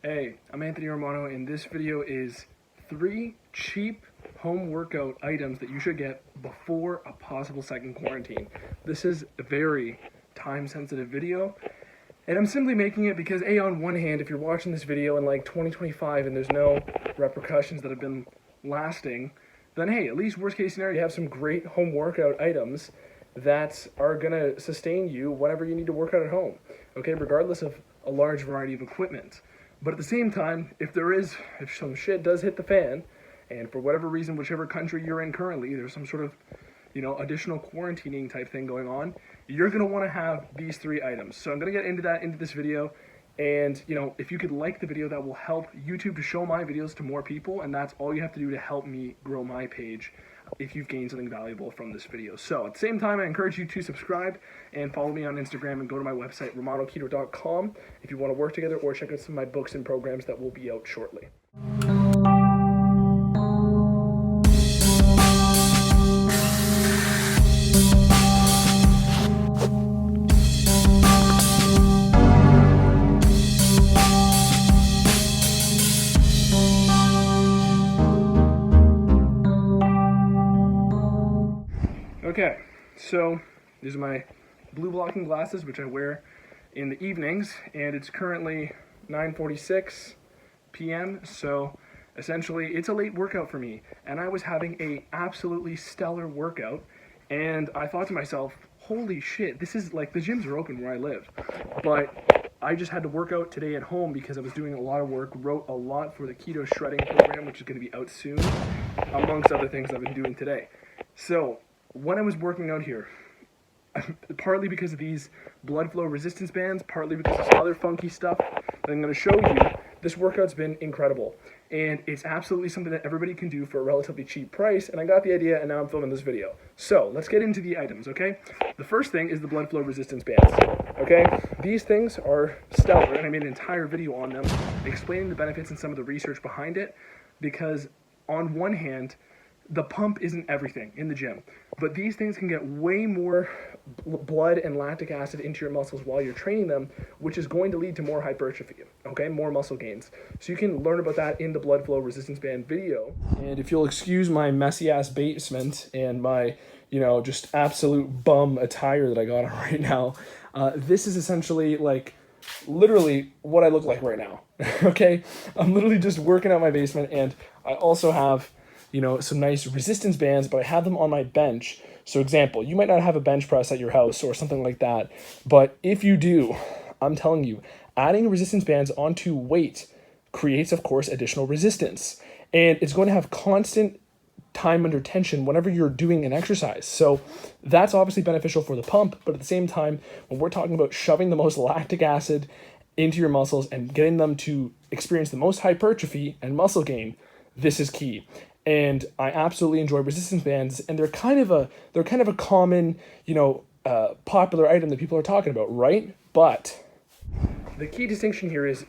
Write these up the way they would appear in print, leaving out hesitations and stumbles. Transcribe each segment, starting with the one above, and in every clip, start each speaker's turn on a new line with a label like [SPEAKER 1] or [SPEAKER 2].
[SPEAKER 1] Hey, I'm Anthony Romano, and this video is 3 cheap home workout items that you should get before a possible second quarantine. This is a very time-sensitive video, and I'm simply making it because, on one hand, if you're watching this video in like 2025 and there's no repercussions that have been lasting, then hey, at least worst case scenario, you have some great home workout items that are gonna sustain you whenever you need to work out at home, okay, regardless of a large variety of equipment. But at the same time, if some shit does hit the fan, and for whatever reason, whichever country you're in currently, there's some sort of, additional quarantining type thing going on, you're going to want to have these 3 items. So I'm going to get into this video, and, if you could like the video, that will help YouTube to show my videos to more people, and that's all you have to do to help me grow my page if you've gained something valuable from this video. So at the same time, I encourage you to subscribe and follow me on Instagram and go to my website, romanoketo.com, if you want to work together, or check out some of my books and programs that will be out shortly. Okay, so these are my blue blocking glasses, which I wear in the evenings, and it's currently 9:46 p.m., so essentially it's a late workout for me, and I was having a absolutely stellar workout, and I thought to myself, holy shit, this is like, the gyms are open where I live, but I just had to work out today at home because I was doing a lot of work, wrote a lot for the keto shredding program, which is going to be out soon, amongst other things I've been doing today. So when I was working out here, partly because of these blood flow resistance bands, partly because of some other funky stuff that I'm going to show you, this workout's been incredible. And it's absolutely something that everybody can do for a relatively cheap price, and I got the idea, and now I'm filming this video. So, let's get into the items, okay? The first thing is the blood flow resistance bands, okay? These things are stellar, and I made an entire video on them, explaining the benefits and some of the research behind it, because on one hand, the pump isn't everything in the gym, but these things can get way more blood and lactic acid into your muscles while you're training them, which is going to lead to more hypertrophy, okay, more muscle gains. So you can learn about that in the blood flow resistance band video. And if you'll excuse my messy ass basement and my, just absolute bum attire that I got on right now, this is essentially like literally what I look like right now, okay? I'm literally just working out my basement, and I also have some nice resistance bands, but I have them on my bench. So example, you might not have a bench press at your house or something like that, but if you do, I'm telling you, adding resistance bands onto weight creates, of course, additional resistance. And it's going to have constant time under tension whenever you're doing an exercise. So that's obviously beneficial for the pump, but at the same time, when we're talking about shoving the most lactic acid into your muscles and getting them to experience the most hypertrophy and muscle gain, this is key. And I absolutely enjoy resistance bands, and they're kind of a common, popular item that people are talking about, right? But the key distinction here is,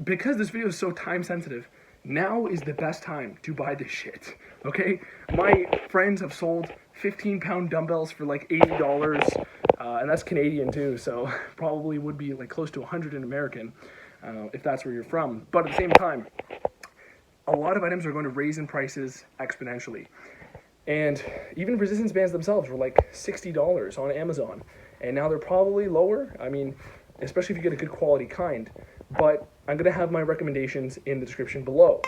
[SPEAKER 1] because this video is so time sensitive, now is the best time to buy this shit, okay? My friends have sold 15-pound dumbbells for like $80, and that's Canadian too, so probably would be like close to 100 in American, if that's where you're from. But at the same time, a lot of items are going to raise in prices exponentially. And even resistance bands themselves were like $60 on Amazon. And now they're probably lower. I mean, especially if you get a good quality kind. But I'm going to have my recommendations in the description below.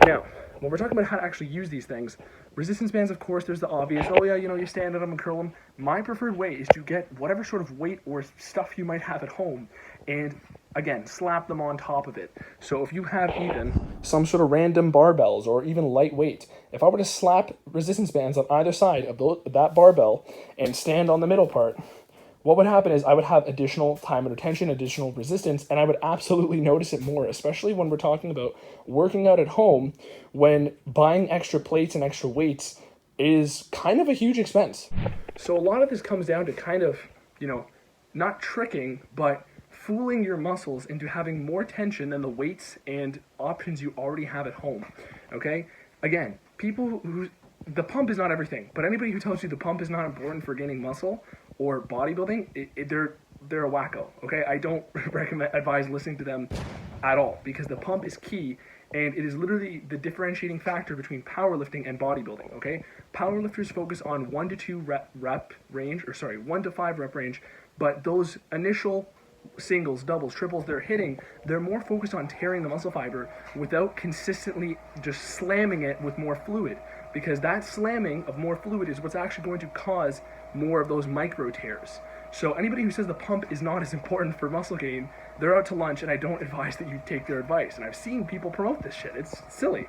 [SPEAKER 1] Now, when we're talking about how to actually use these things, resistance bands, of course, there's the obvious, you stand on them and curl them. My preferred way is to get whatever sort of weight or stuff you might have at home and, again, slap them on top of it. So if you have even some sort of random barbells or even lightweight, if I were to slap resistance bands on either side of that barbell and stand on the middle part, what would happen is I would have additional time under tension, additional resistance, and I would absolutely notice it more, especially when we're talking about working out at home, when buying extra plates and extra weights is kind of a huge expense. So a lot of this comes down to kind of, not tricking, but fooling your muscles into having more tension than the weights and options you already have at home, okay? Again, the pump is not everything, but anybody who tells you the pump is not important for gaining muscle or bodybuilding, they're they're a wacko, okay? I don't advise listening to them at all, because the pump is key, and it is literally the differentiating factor between powerlifting and bodybuilding, okay? Powerlifters focus on 1 to 2 rep range, or sorry, 1 to 5 rep range, but those initial singles, doubles, triples they're hitting, they're more focused on tearing the muscle fiber without consistently just slamming it with more fluid, because that slamming of more fluid is what's actually going to cause more of those micro tears. So anybody who says the pump is not as important for muscle gain, they're out to lunch, and I don't advise that you take their advice. And I've seen people promote this shit. It's silly.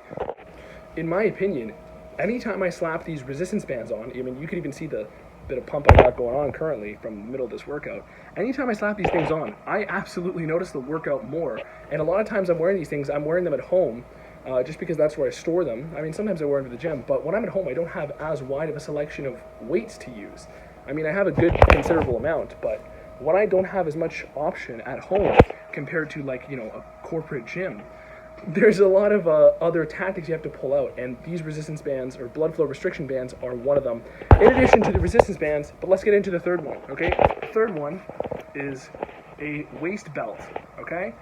[SPEAKER 1] In my opinion, anytime I slap these resistance bands on, I mean, you can even see the bit of pump I got going on currently from the middle of this workout. Anytime I slap these things on, I absolutely notice the workout more. And a lot of times I'm wearing these things, I'm wearing them at home, just because that's where I store them. I mean, sometimes I wear them to the gym, but when I'm at home, I don't have as wide of a selection of weights to use. I mean, I have a good considerable amount, but when I don't have as much option at home compared to, like, you know, a corporate gym, there's a lot of other tactics you have to pull out, and these resistance bands or blood flow restriction bands are one of them, in addition to the resistance bands. But let's get into the third one, okay? The third one is a waist belt, okay?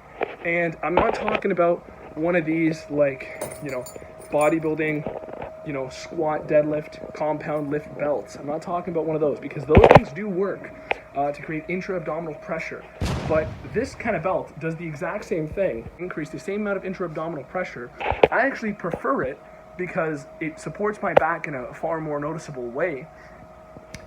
[SPEAKER 1] And I'm not talking about one of these, like, you know, bodybuilding, you know, squat, deadlift, compound lift belts. I'm not talking about one of those, because those things do work to create intra-abdominal pressure. But this kind of belt does the exact same thing, increase the same amount of intra-abdominal pressure. I actually prefer it because it supports my back in a far more noticeable way.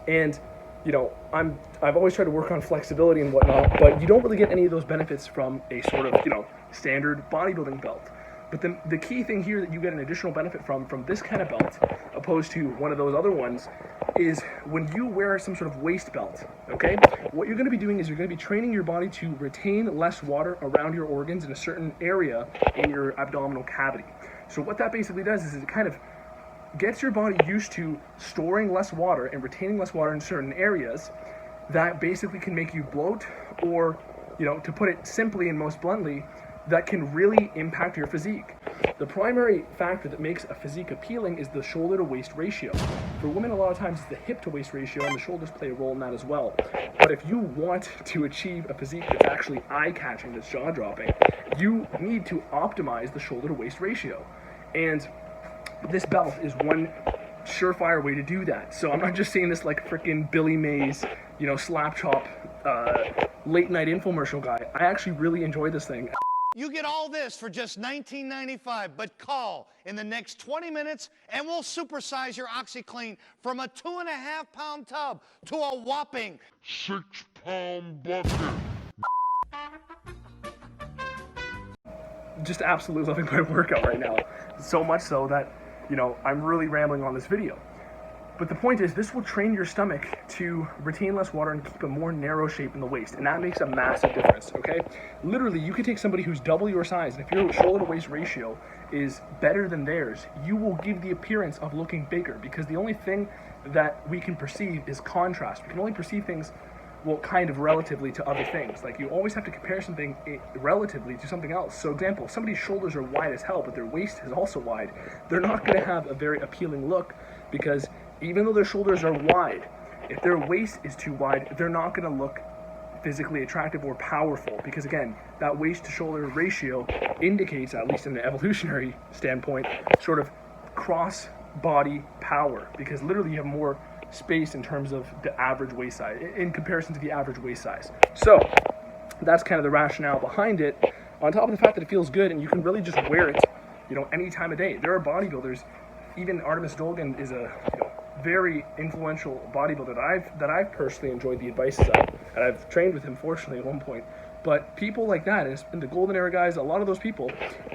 [SPEAKER 1] And, you know, I've always tried to work on flexibility and whatnot, but you don't really get any of those benefits from a sort of, you know, standard bodybuilding belt. But the key thing here that you get an additional benefit from this kind of belt, opposed to one of those other ones, is when you wear some sort of waist belt, okay? What you're going to be doing is you're going to be training your body to retain less water around your organs in a certain area in your abdominal cavity. So what that basically does is it kind of gets your body used to storing less water and retaining less water in certain areas that basically can make you bloat, or, you know, to put it simply and most bluntly, that can really impact your physique. The primary factor that makes a physique appealing is the shoulder to waist ratio. For women, a lot of times it's the hip to waist ratio, and the shoulders play a role in that as well. But if you want to achieve a physique that's actually eye-catching, that's jaw-dropping, you need to optimize the shoulder to waist ratio. And this belt is one surefire way to do that. So I'm not just saying this like freaking Billy Mays, you know, slap chop, late night infomercial guy. I actually really enjoy this thing.
[SPEAKER 2] You get all this for just $19.95, but call in the next 20 minutes and we'll supersize your OxyClean from a 2.5-pound tub to a whopping
[SPEAKER 3] 6-pound bucket.
[SPEAKER 1] Just absolutely loving my workout right now. So much so that, you know, I'm really rambling on this video. But the point is, this will train your stomach to retain less water and keep a more narrow shape in the waist, and that makes a massive difference, okay? Literally, you could take somebody who's double your size, and if your shoulder to waist ratio is better than theirs, you will give the appearance of looking bigger, because the only thing that we can perceive is contrast. We can only perceive things, well, kind of relatively to other things. Like, you always have to compare something relatively to something else. So, example, if somebody's shoulders are wide as hell, but their waist is also wide, they're not going to have a very appealing look, because even though their shoulders are wide, if their waist is too wide, they're not going to look physically attractive or powerful, because again, that waist to shoulder ratio indicates, at least in an evolutionary standpoint, sort of cross body power, because literally you have more space in terms of the average waist size in comparison to the average waist size. So that's kind of the rationale behind it, on top of the fact that it feels good and you can really just wear it, you know, any time of day. There are bodybuilders, even Artemis Dolgan is a, you know, very influential bodybuilder that I've personally enjoyed the advices of, and I've trained with him, fortunately, at one point. But people like that, and the Golden Era guys, a lot of those people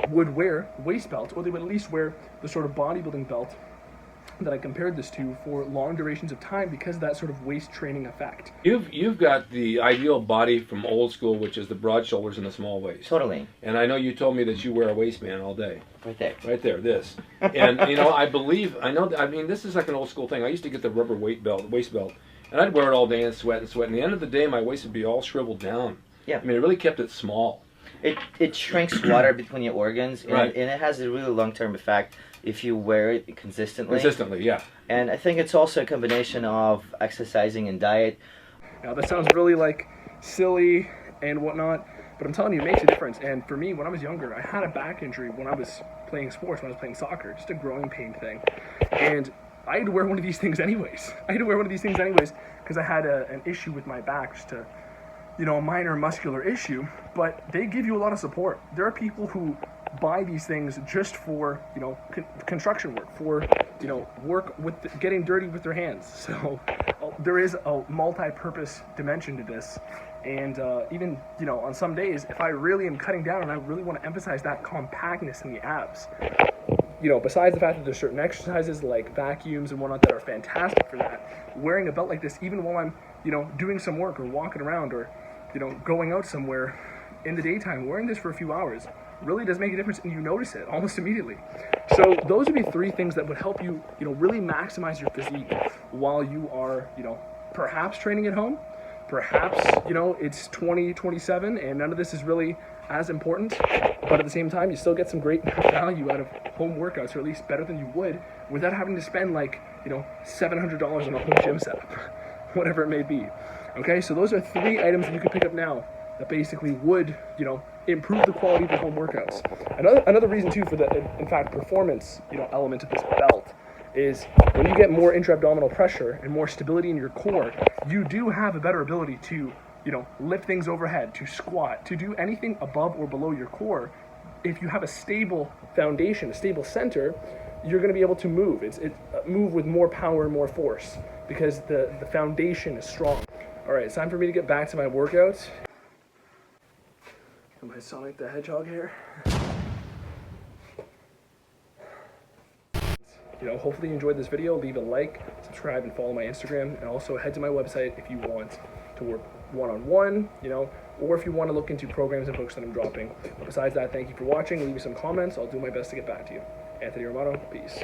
[SPEAKER 1] would wear waist belts, or they would at least wear the sort of bodybuilding belt that I compared this to for long durations of time, because of that sort of waist training effect.
[SPEAKER 4] You've got the ideal body from old school, which is the broad shoulders and the small waist.
[SPEAKER 5] Totally.
[SPEAKER 4] And I know you told me that you wear a waistband all day.
[SPEAKER 5] Right there.
[SPEAKER 4] Right there, this. And, you know, I mean, this is like an old school thing. I used to get the rubber waist belt, and I'd wear it all day and sweat. And at the end of the day, my waist would be all shriveled down. Yeah. I mean, it really kept it small.
[SPEAKER 5] It shrinks water between your organs, and,
[SPEAKER 4] right.
[SPEAKER 5] And it has a really long-term effect if you wear it consistently.
[SPEAKER 4] Consistently, yeah.
[SPEAKER 5] And I think it's also a combination of exercising and diet.
[SPEAKER 1] Now that sounds really like silly and whatnot, but I'm telling you, it makes a difference. And for me, when I was younger, I had a back injury when I was playing sports, when I was playing soccer, just a growing pain thing. And I had to wear one of these things anyways. Because I had an issue with my back, just a minor muscular issue, but they give you a lot of support. There are people who buy these things just for, construction work, for, work with getting dirty with their hands. So there is a multi-purpose dimension to this. And even, on some days, if I really am cutting down and I really want to emphasize that compactness in the abs, besides the fact that there's certain exercises like vacuums and whatnot that are fantastic for that, wearing a belt like this, even while I'm, doing some work or walking around or, going out somewhere in the daytime, wearing this for a few hours really does make a difference, and you notice it almost immediately. So those would be 3 things that would help you, really maximize your physique while you are, perhaps training at home. Perhaps, it's 2027 and none of this is really as important, but at the same time, you still get some great value out of home workouts, or at least better than you would, without having to spend like, $700 on a home gym setup, whatever it may be. Okay, so those are 3 items that you can pick up now that basically would, improve the quality of your home workouts. Another reason too for the, in fact, performance, element of this belt is when you get more intra-abdominal pressure and more stability in your core, you do have a better ability to, lift things overhead, to squat, to do anything above or below your core. If you have a stable foundation, a stable center, you're going to be able to move. Move with more power and more force because the foundation is strong. All right, it's time for me to get back to my workouts. Am I Sonic the Hedgehog here? Hopefully you enjoyed this video. Leave a like, subscribe, and follow my Instagram. And also head to my website if you want to work one-on-one, or if you want to look into programs and books that I'm dropping. But besides that, thank you for watching. Leave me some comments. I'll do my best to get back to you. Anthony Romano, peace.